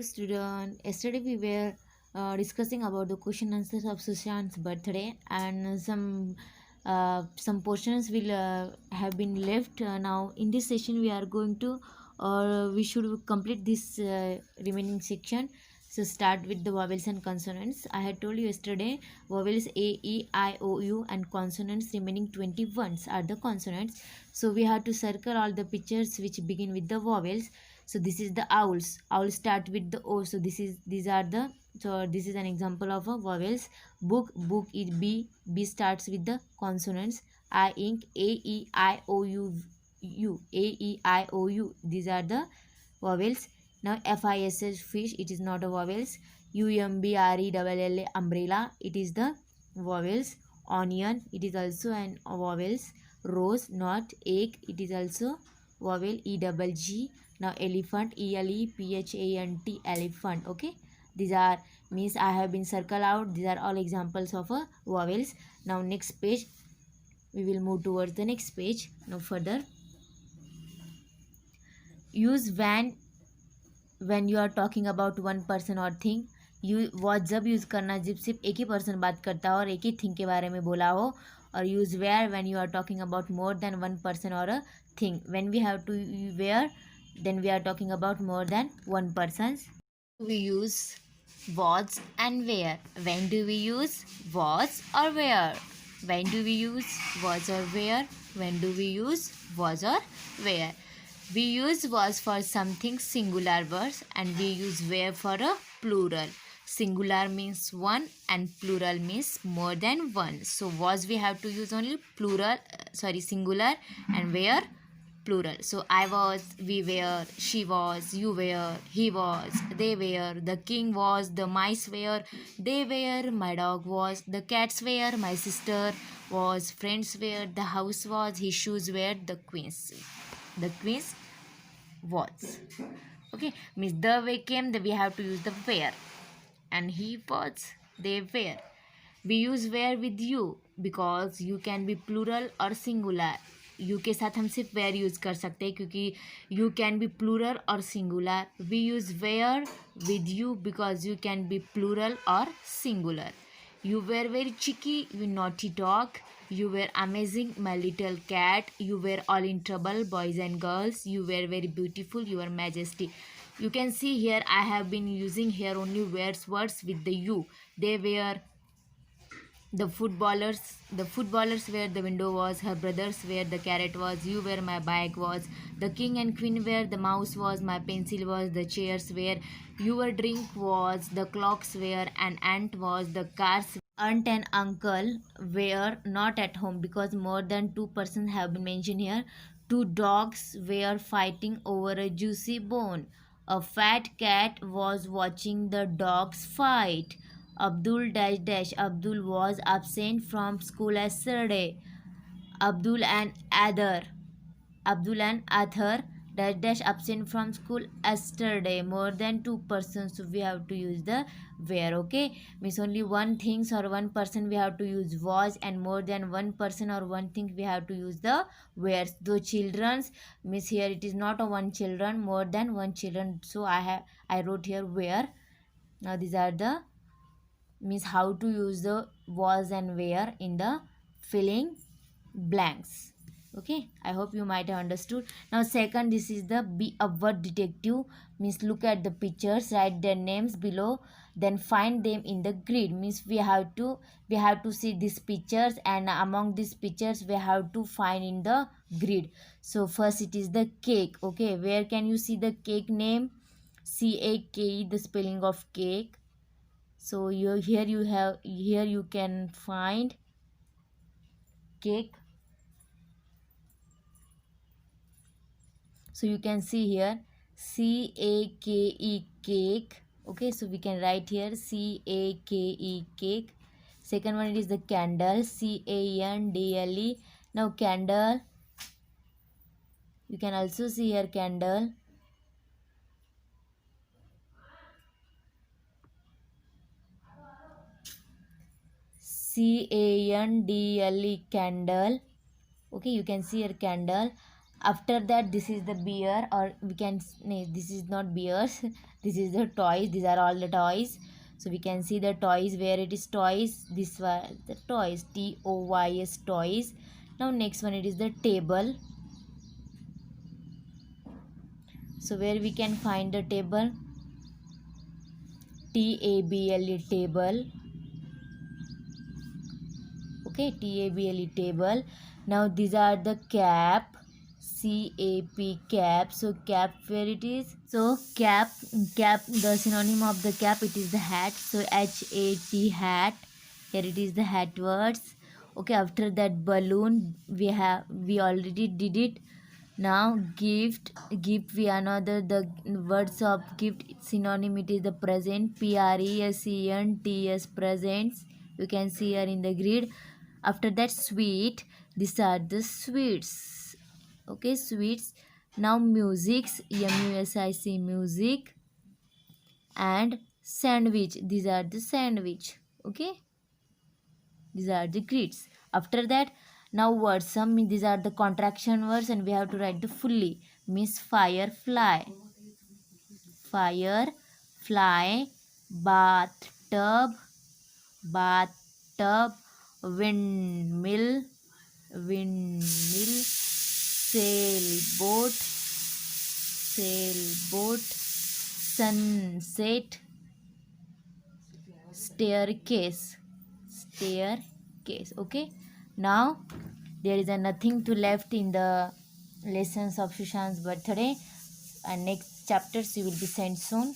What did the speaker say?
Student, yesterday we were discussing about the question answers of Sushant's birthday, and some portions will have been left. Now in this session we are going to, or we should complete this remaining section. So start with the vowels and consonants. I had told you yesterday vowels A, E, I, O, U and consonants remaining 21s are the consonants. So we have to circle all the pictures which begin with the vowels. So this is the owls start with the O. So this is an example of a vowels. Book is B starts with the consonants. I ink, A, E, I, O, U, A, E, I, O, U, these are the vowels. Now FISH, fish, it is not a vowels. UMBRELL, umbrella, it is the vowels. Onion, it is also an vowels. Rose, not egg, it is also vowel. EGG. Now elephant, ELEPHANT, elephant. Okay, these are means I have been circle out. These are all examples of vowels. Now next page, we will move towards the next page. Now further, use when you are talking about one person or thing. You was जब use करना जब सिर्फ एक ही person बात करता हो और एक ही थिंग के बारे में बोला हो. और use were when you are talking about more than one person or a thing. When we have two were, then we are talking about more than one persons. We use was and where. When do we use was or where? When do we use was or where? When do we use was or where? We use was for something singular words and we use where for a plural. Singular means one and plural means more than one. So was we have to use only plural, singular, and where plural. So I was, we were, she was, you were, he was, they were, the king was, the mice were, they were, my dog was, the cats were, my sister was, friends were, the house was, his shoes were, the queen's was. Okay, means the way came, we have to use the where. And he was, they were. We use where with you because you can be plural or singular. You के साथ हम सिर्फ where use कर सकते हैं क्योंकि you can be plural और singular. We use were with you because you can be plural और singular. You were very cheeky, you naughty dog. You were amazing, my little cat. You were all in trouble, boys and girls. You were very beautiful, your majesty. You can see here I have been using here only words with the you. They were the footballers where the window was, her brothers where the carrot was, you where my bag was, the king and queen where the mouse was, my pencil was, the chairs where your drink was, the clocks where an ant was, the cars. Aunt and uncle were not at home because more than two persons have been mentioned here. Two dogs were fighting over a juicy bone. A fat cat was watching the dogs fight. Abdul dash dash. Abdul was absent from school yesterday. Abdul and Adher. Abdul and Adher dash dash absent from school yesterday. More than two persons, so we have to use the where. Okay, means only one things or one person we have to use was, and more than one person or one thing we have to use the where. Though children's means here it is not a one children, more than one children. So I wrote here where. Now these are the means how to use the was and where in the filling blanks. Okay, I hope you might have understood. Now second, this is the be a word detective, means look at the pictures, write their names below, then find them in the grid. Means we have to see these pictures, and among these pictures we have to find in the grid. So first it is the cake. Okay, where can you see the cake name? CAKE, the spelling of cake. So here you can find cake. So you can see here CAKE, cake. Okay, so we can write here CAKE, cake. Second one, it is the candle, CANDLE. Now candle, you can also see here candle. CANDLE, candle. Okay, you can see here candle. After that, this is the beer, or we can no, this is not beers. This is the toys. These are all the toys. So we can see the toys where it is toys. This one the toys, toys, toys. Now next one, it is the table. So where we can find the table, table, table. Okay, table, table. Now these are the cap, cap. So cap, where it is? So cap, the synonym of the cap, it is the hat. So hat, hat. Here it is the hat words. Okay, after that balloon, we already did it. Now gift, we another the words of gift synonym, it is the present, presents, presents. You can see here in the grid. After that sweet, these are the sweets. Okay, sweets. Now musics, music, music. And sandwich, these are the sandwich. Okay, these are the grids. After that, now words, some these are the contraction words and we have to write the fully. Means firefly, fire fly, bathtub, bathtub, windmill, windmill, sailboat, sailboat, sunset, staircase, staircase. Okay, now there is nothing to left in the lessons of Shushan's birthday, and next chapters you will be sent soon.